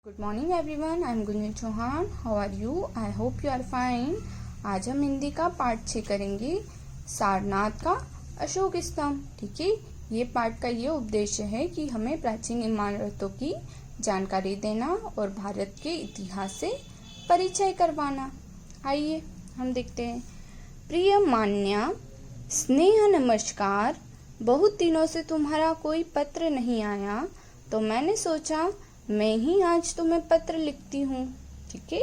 Good morning everyone, I am Gunjan Chauhan. How are you? I hope you are fine. आज हम हिंदी का part 6 करेंगे, सारनाथ का अशोक स्तंभ। ठीक है, ये पार्ट का ये उद्देश्य है कि हमें प्राचीन इमारतों की जानकारी देना और भारत के इतिहास से परिचय करवाना। आइए हम देखते हैं। प्रिय मान्या, स्नेह नमस्कार। बहुत दिनों से तुम्हारा कोई पत्र नहीं आया, तो मैंने सोचा मैं ही आज तुम्हें पत्र लिखती हूँ। ठीक है,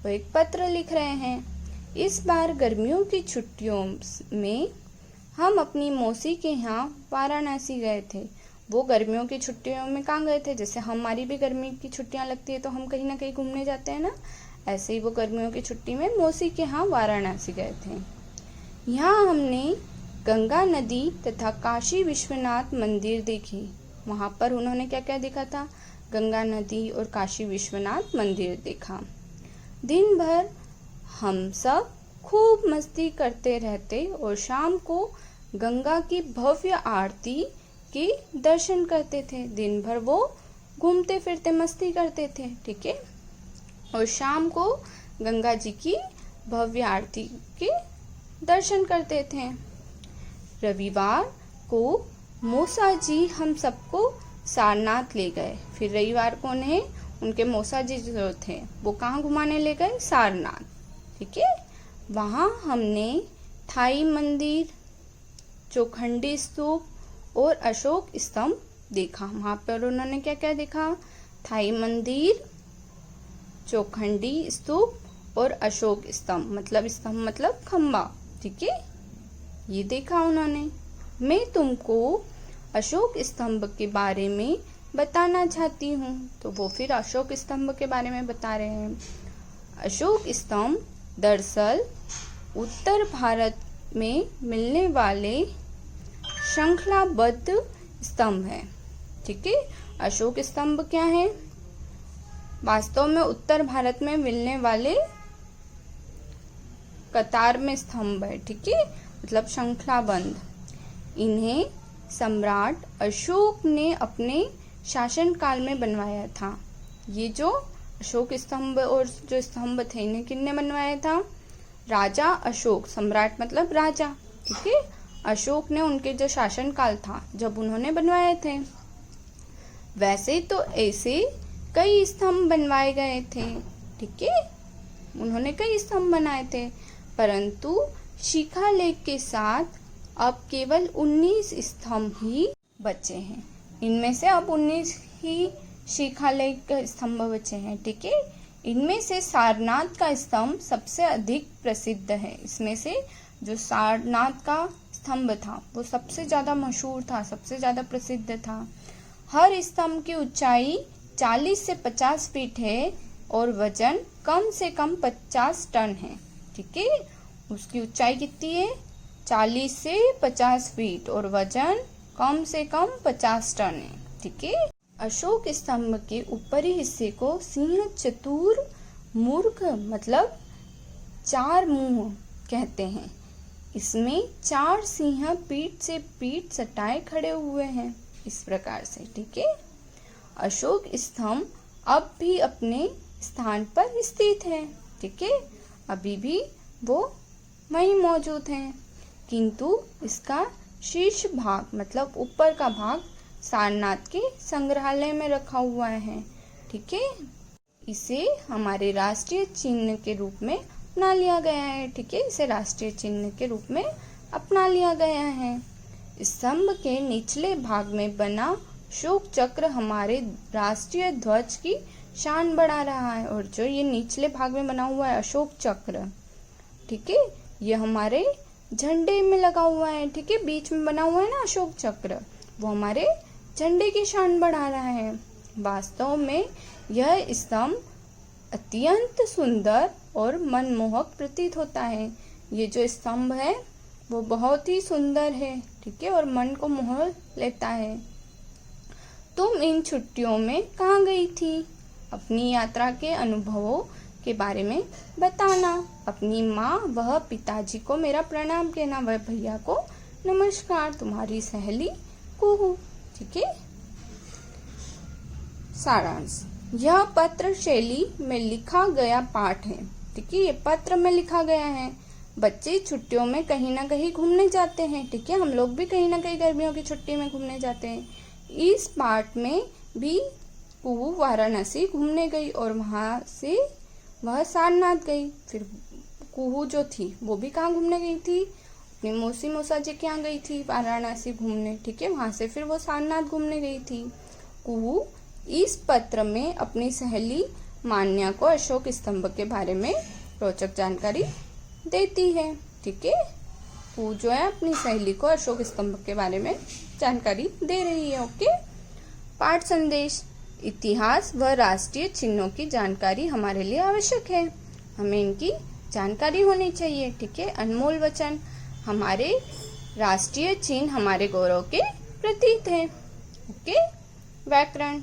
वो एक पत्र लिख रहे हैं। इस बार गर्मियों की छुट्टियों में हम अपनी मौसी के यहाँ वाराणसी गए थे। वो गर्मियों की छुट्टियों में कहाँ गए थे? जैसे हमारी भी गर्मी की छुट्टियाँ लगती है तो हम कहीं ना कहीं घूमने जाते हैं ना, ऐसे ही वो गर्मियों की छुट्टी में मौसी के यहाँ वाराणसी गए थे। यहाँ हमने गंगा नदी तथा काशी विश्वनाथ मंदिर देखी। वहाँ पर उन्होंने क्या क्या देखा था? गंगा नदी और काशी विश्वनाथ मंदिर देखा। दिन भर हम सब खूब मस्ती करते रहते और शाम को गंगा की भव्य आरती के दर्शन करते थे। दिन भर वो घूमते फिरते मस्ती करते थे। ठीक है, और शाम को गंगा जी की भव्य आरती के दर्शन करते थे। रविवार को मौसा जी हम सबको सारनाथ ले गए। फिर रविवार को उन्हें उनके मौसा जी जो थे वो कहाँ घुमाने ले गए? सारनाथ। ठीक है, वहाँ हमने थाई मंदिर, चौखंडी स्तूप और अशोक स्तंभ देखा। वहाँ पर उन्होंने क्या क्या देखा? थाई मंदिर, चौखंडी स्तूप और अशोक स्तंभ मतलब खम्बा। ठीक है, ये देखा उन्होंने। मैं तुमको अशोक स्तंभ के बारे में बताना चाहती हूँ। तो वो फिर अशोक स्तंभ के बारे में बता रहे हैं। अशोक स्तंभ दरअसल उत्तर भारत में मिलने वाले श्रृंखलाबद्ध स्तंभ है। ठीक है, अशोक स्तंभ क्या है? वास्तव में उत्तर भारत में मिलने वाले कतार में स्तंभ है। ठीक है, मतलब श्रृंखलाबद्ध। इन्हें सम्राट अशोक ने अपने शासनकाल में बनवाया था। ये जो अशोक स्तंभ और जो स्तंभ थे इन्हें किसने बनवाया था? राजा अशोक। सम्राट मतलब राजा। ठीक है, अशोक ने उनके जो शासनकाल था जब उन्होंने बनवाए थे। वैसे तो ऐसे कई स्तंभ बनवाए गए थे। ठीक है, उन्होंने कई स्तंभ बनाए थे, परंतु शिलालेख के साथ अब केवल 19 स्तंभ ही बचे हैं। इनमें से अब 19 ही शिलालेख स्तंभ बचे हैं। ठीक है, इनमें से सारनाथ का स्तंभ सबसे अधिक प्रसिद्ध है। इसमें से जो सारनाथ का स्तंभ था वो सबसे ज्यादा मशहूर था, सबसे ज्यादा प्रसिद्ध था। हर स्तंभ की ऊंचाई 40 से 50 फीट है और वजन कम से कम 50 टन है। ठीक है, उसकी ऊंचाई कितनी है? 40 से 50 फीट और वजन कम से कम 50 टन है। ठीक है, अशोक स्तंभ के ऊपरी हिस्से को सिंह चतुर मूर्ख मतलब 4 मुंह कहते हैं। इसमें 4 सिंह पीठ से पीठ सटाए खड़े हुए हैं, इस प्रकार से। ठीक है, अशोक स्तंभ अब भी अपने स्थान पर स्थित है। ठीक है, अभी भी वो वहीं मौजूद हैं, किंतु इसका शीर्ष भाग मतलब ऊपर का भाग सारनाथ के संग्रहालय में रखा हुआ है। ठीक है, इसे हमारे राष्ट्रीय चिन्ह के रूप में अपना लिया गया है। ठीक है, इसे राष्ट्रीय चिन्ह के रूप में अपना लिया गया है। स्तंभ के निचले भाग में बना अशोक चक्र हमारे राष्ट्रीय ध्वज की शान बढ़ा रहा है। और जो ये निचले भाग में बना हुआ है अशोक चक्र, ठीक है, ये हमारे झंडे में लगा हुआ है। ठीक है, बीच में बना हुआ है ना अशोक चक्र, वो हमारे झंडे की शान बढ़ा रहा है। वास्तव में यह स्तंभ अत्यंत सुंदर और मनमोहक प्रतीत होता है। ये जो स्तंभ है वो बहुत ही सुंदर है। ठीक है, और मन को मोह लेता है। तुम इन छुट्टियों में कहाँ गई थी? अपनी यात्रा के अनुभवों के बारे में बताना। अपनी माँ व पिताजी को मेरा प्रणाम कहना, वह भैया को नमस्कार। तुम्हारी सहेली कुहू। ठीक है, सारांश। यह पत्र शैली में लिखा गया पाठ है। ठीक है, ये पत्र में लिखा गया है। बच्चे छुट्टियों में कहीं ना कहीं घूमने जाते हैं। ठीक है, हम लोग भी कहीं ना कहीं गर्मियों की छुट्टी में घूमने जाते हैं। इस पाठ में भी कुहू वाराणसी घूमने गई और वहां से वह सारनाथ गई। फिर कुहू जो थी वो भी कहाँ घूमने गई थी? अपनी मौसी मौसा जी के यहाँ गई थी वाराणसी घूमने। ठीक है, वहां से फिर वो सारनाथ घूमने गई थी। कुहू इस पत्र में अपनी सहेली मान्या को अशोक स्तंभ के बारे में रोचक जानकारी देती है। ठीक है, कुहू जो है अपनी सहेली को अशोक स्तंभ के बारे में जानकारी दे रही है। ओके। पाठ संदेश। इतिहास व राष्ट्रीय चिन्हों की जानकारी हमारे लिए आवश्यक है। हमें इनकी जानकारी होनी चाहिए। ठीक है, अनमोल वचन। हमारे राष्ट्रीय चिन्ह हमारे गौरव के प्रतीक हैं। ओके। व्याकरण।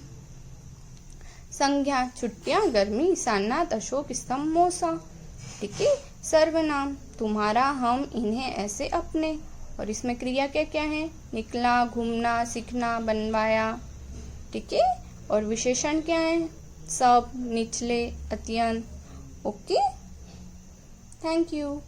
संज्ञा, छुट्टियां, गर्मी, सारनाथ, अशोक स्तंभ, मौसा। ठीक है। सर्वनाम, तुम्हारा, हम, इन्हें, ऐसे, अपने। और इसमें क्रिया क्या क्या है? निकला, घूमना, सीखना, बनवाया। ठीक है। और विशेषण क्या है? सब, निचले, अत्यंत। Okay, thank you.